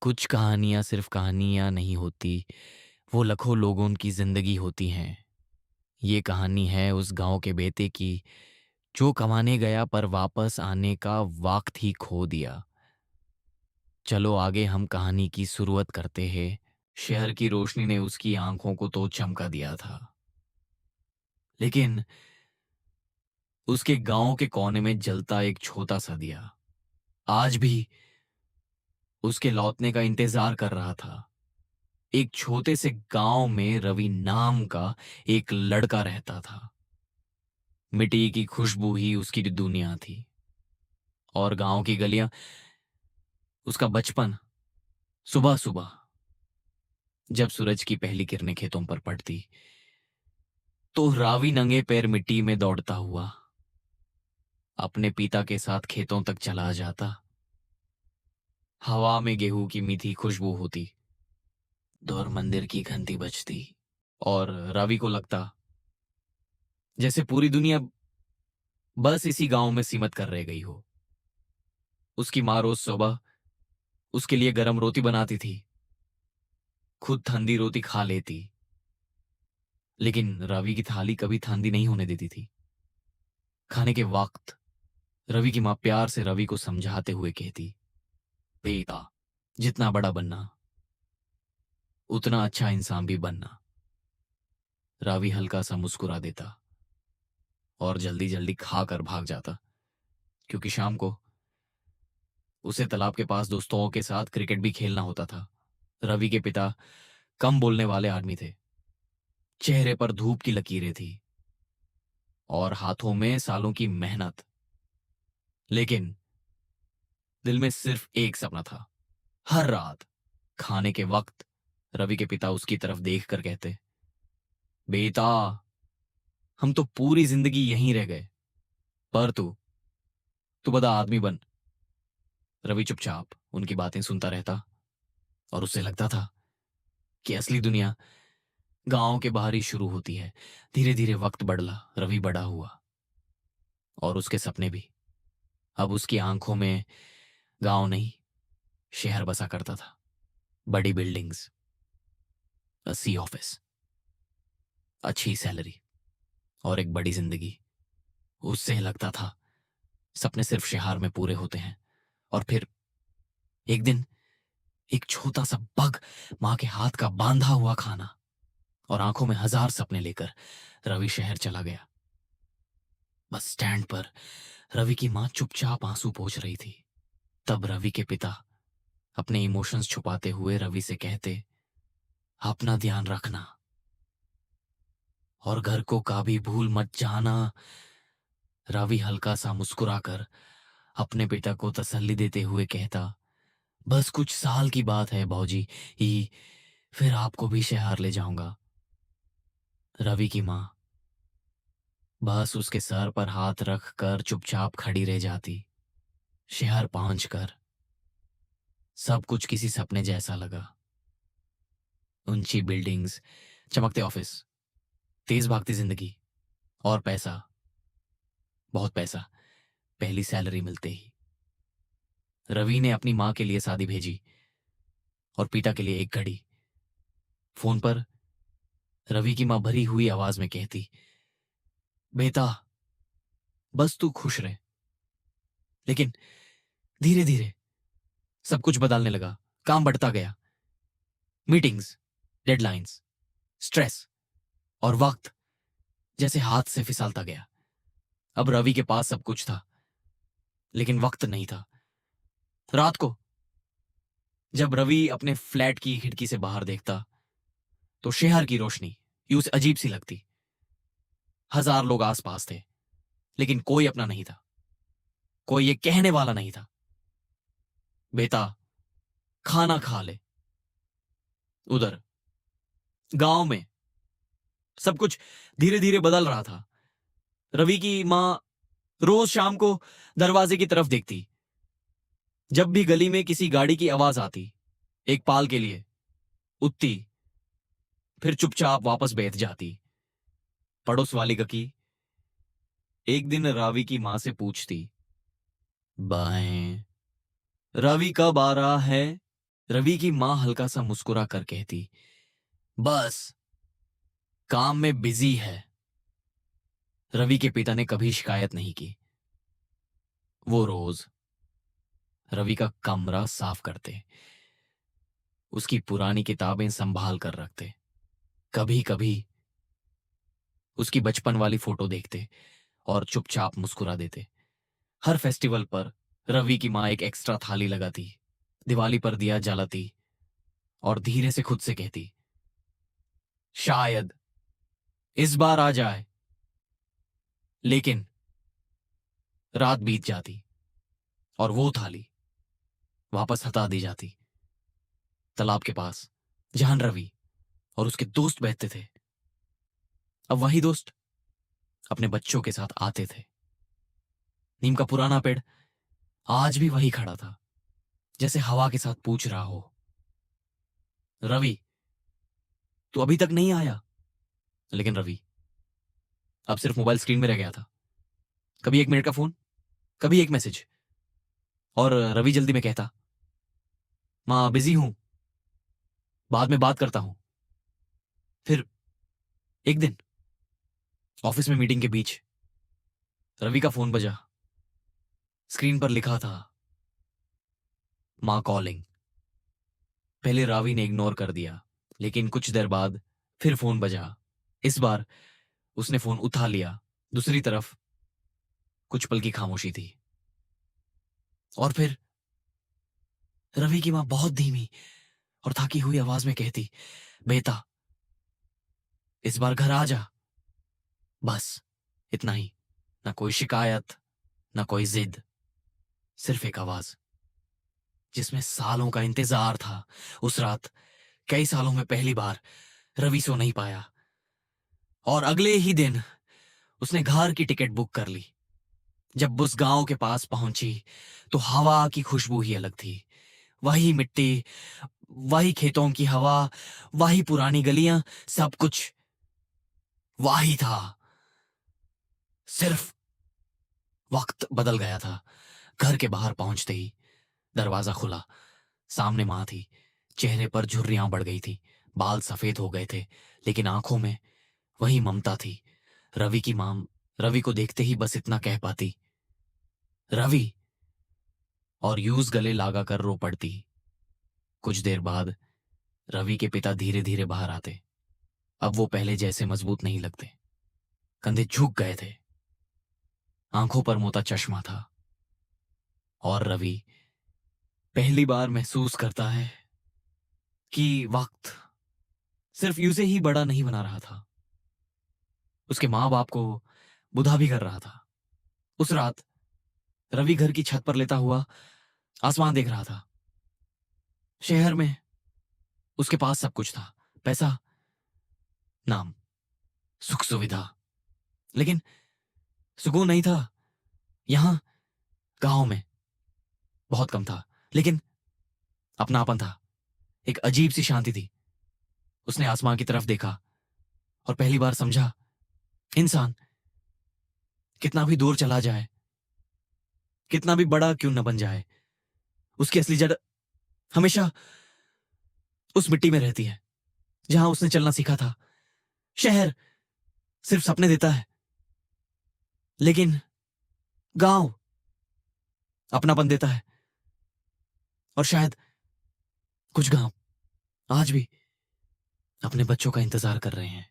कुछ कहानियाँ सिर्फ कहानियाँ नहीं होती, वो लाखों लोगों की ज़िंदगी होती हैं। ये कहानी है उस गाँव के बेटे की, जो कमाने गया पर वापस आने का वक़्त ही खो दिया। चलो आगे हम कहानी की शुरुआत करते हैं। शहर की रोशनी ने उसकी आँखों को तो चमका दिया था, लेकिन उसके गाँव के कोने में जलता एक छोटा-सा दिया, आज भी उसके लौटने का इंतज़ार कर रहा था। एक छोटे से गांव में रवि नाम का एक लड़का रहता था। मिट्टी की खुशबू ही उसकी दुनिया थी, और गांव की गलियां उसका बचपन। सुबह सुबह जब सूरज की पहली किरणें खेतों पर पड़ती, तो रावी नंगे पैर मिट्टी में दौड़ता हुआ अपने पिता के साथ खेतों तक चला जाता। हवा में गेहूं की मीठी खुशबू होती, दौर मंदिर की घंटी बजती, और रावी को लगता जैसे पूरी दुनिया बस इसी गांव में सीमित कर रह गई हो। उसकी माँ रोज सुबह उसके लिए गरम रोटी बनाती थी, खुद ठंडी रोटी खा लेती, लेकिन रवि की थाली कभी ठंडी नहीं होने देती थी। खाने के वक्त रवि की माँ प्यार से रवि को समझाते हुए कहती, बेटा, जितना बड़ा बनना उतना अच्छा इंसान भी बनना। रवि हल्का सा मुस्कुरा देता और जल्दी जल्दी खाकर भाग जाता, क्योंकि शाम को उसे तालाब के पास दोस्तों के साथ क्रिकेट भी खेलना होता था। रवि के पिता कम बोलने वाले आदमी थे। चेहरे पर धूप की लकीरें थी और हाथों में सालों की मेहनत, लेकिन दिल में सिर्फ एक सपना था। हर रात खाने के वक्त रवि के पिता उसकी तरफ देख कर कहते, बेटा, हम तो पूरी जिंदगी यहीं रह गए, पर तू तू बड़ा आदमी बन। रवि चुपचाप उनकी बातें सुनता रहता, और उससे लगता था कि असली दुनिया गांव के बाहर ही शुरू होती है। धीरे धीरे वक्त बढ़ला, रवि बड़ा हुआ, और उसके सपने भी। अब उसकी आंखों में गांव नहीं, शहर बसा करता था। बड़ी बिल्डिंग्स, अस्सी ऑफिस, अच्छी सैलरी, और एक बड़ी जिंदगी। उससे लगता था सपने सिर्फ शहर में पूरे होते हैं। और फिर एक दिन एक छोटा सा बग, माँ के हाथ का बांधा हुआ खाना और आंखों में हजार सपने लेकर रवि शहर चला गया। बस स्टैंड पर रवि की माँ चुपचाप आंसू पोंछ रही थी। तब रवि के पिता अपने इमोशंस छुपाते हुए रवि से कहते, अपना ध्यान रखना और घर को कभी भूल मत जाना। रवि हल्का सा मुस्कुराकर अपने पिता को तसल्ली देते हुए कहता, बस कुछ साल की बात है भौजी ही, फिर आपको भी शहर ले जाऊंगा। रवि की माँ बस उसके सर पर हाथ रख कर चुपचाप खड़ी रह जाती। शहर पहुंचकर सब कुछ किसी सपने जैसा लगा। ऊंची बिल्डिंग्स, चमकते ऑफिस, तेज भागती जिंदगी, और पैसा, बहुत पैसा, पहली सैलरी मिलते ही। रवि ने अपनी माँ के लिए शादी भेजी और पिता के लिए एक घड़ी। फोन पर रवि की माँ भरी हुई आवाज में कहती, बेटा, बस तू खुश रहे। लेकिन धीरे धीरे सब कुछ बदलने लगा। काम बढ़ता गया, मीटिंग्स, डेडलाइंस, स्ट्रेस, और वक्त जैसे हाथ से फिसलता गया। अब रवि के पास सब कुछ था, लेकिन वक्त नहीं था। रात को जब रवि अपने फ्लैट की खिड़की से बाहर देखता, तो शहर की रोशनी यूं से अजीब सी लगती। हजार लोग आसपास थे, लेकिन कोई अपना नहीं था। कोई ये कहने वाला नहीं था, बेटा, खाना खा ले। उधर गांव में सब कुछ धीरे धीरे बदल रहा था। रवि की माँ रोज शाम को दरवाजे की तरफ देखती। जब भी गली में किसी गाड़ी की आवाज आती, एक पाल के लिए उठती, फिर चुपचाप वापस बैठ जाती। पड़ोस वाली गकी एक दिन रावी की मां से पूछती, बाएं, रवि कब आ रहा है? रवि की मां हल्का सा मुस्कुरा कर कहती, बस काम में बिजी है। रवि के पिता ने कभी शिकायत नहीं की। वो रोज रवि का कमरा साफ करते, उसकी पुरानी किताबें संभाल कर रखते, कभी कभी उसकी बचपन वाली फोटो देखते और चुपचाप मुस्कुरा देते। हर फेस्टिवल पर रवि की मां एक एक्स्ट्रा थाली लगाती, दिवाली पर दिया जलाती और धीरे से खुद से कहती, शायद इस बार आ जाए। लेकिन रात बीत जाती और वो थाली वापस हटा दी जाती, तालाब के पास जहां रवि और उसके दोस्त बैठते थे। अब वही दोस्त अपने बच्चों के साथ आते थे। नीम का पुराना पेड़ आज भी वही खड़ा था, जैसे हवा के साथ पूछ रहा हो, रवि तू अभी तक नहीं आया। लेकिन रवि अब सिर्फ मोबाइल स्क्रीन में रह गया था। कभी 1 मिनट का फोन, कभी एक मैसेज, और रवि जल्दी में कहता, मां बिजी हूं, बाद में बात करता हूं। फिर एक दिन ऑफिस में मीटिंग के बीच रवि का फोन बजा। स्क्रीन पर लिखा था, मां कॉलिंग। पहले रावी ने इग्नोर कर दिया, लेकिन कुछ देर बाद फिर फोन बजा। इस बार उसने फोन उठा लिया। दूसरी तरफ कुछ पल की खामोशी थी, और फिर रवि की मां बहुत धीमी और थकी हुई आवाज में कहती, बेटा इस बार घर आ जा। बस इतना ही। ना कोई शिकायत, ना कोई जिद, सिर्फ एक आवाज जिसमें सालों का इंतजार था। उस रात कई सालों में पहली बार रवि सो नहीं पाया, और अगले ही दिन उसने घर की टिकट बुक कर ली। जब उस गांव के पास पहुंची तो हवा की खुशबू ही अलग थी। वही मिट्टी, वही खेतों की हवा, वही पुरानी गलियां, सब कुछ वही था। सिर्फ वक्त बदल गया था। घर के बाहर पहुंचते ही दरवाजा खुला। सामने मां थी। चेहरे पर झुर्रियां बढ़ गई थी, बाल सफेद हो गए थे, लेकिन आंखों में वही ममता थी। रवि की मां रवि को देखते ही बस इतना कह पाती, रवि, और यूज गले लागा कर रो पड़ती। कुछ देर बाद रवि के पिता धीरे धीरे बाहर आते। अब वो पहले जैसे मजबूत नहीं लगते। कंधे झुक गए थे, आंखों पर मोटा चश्मा था, और रवि पहली बार महसूस करता है कि वक्त सिर्फ यूं से ही बड़ा नहीं बना रहा था, उसके मां बाप को बुढ़ा भी कर रहा था। उस रात रवि घर की छत पर लेटा हुआ आसमान देख रहा था। शहर में उसके पास सब कुछ था, पैसा, नाम, सुख सुविधा, लेकिन सुकून नहीं था। यहां गांव में बहुत कम था, लेकिन अपनापन था। एक अजीब सी शांति थी। उसने आसमान की तरफ देखा और पहली बार समझा, इंसान कितना भी दूर चला जाए, कितना भी बड़ा क्यों न बन जाए, उसकी असली जड़ हमेशा उस मिट्टी में रहती है जहां उसने चलना सीखा था। शहर सिर्फ सपने देता है, लेकिन गांव अपनापन देता है। और शायद कुछ गांव आज भी अपने बच्चों का इंतजार कर रहे हैं।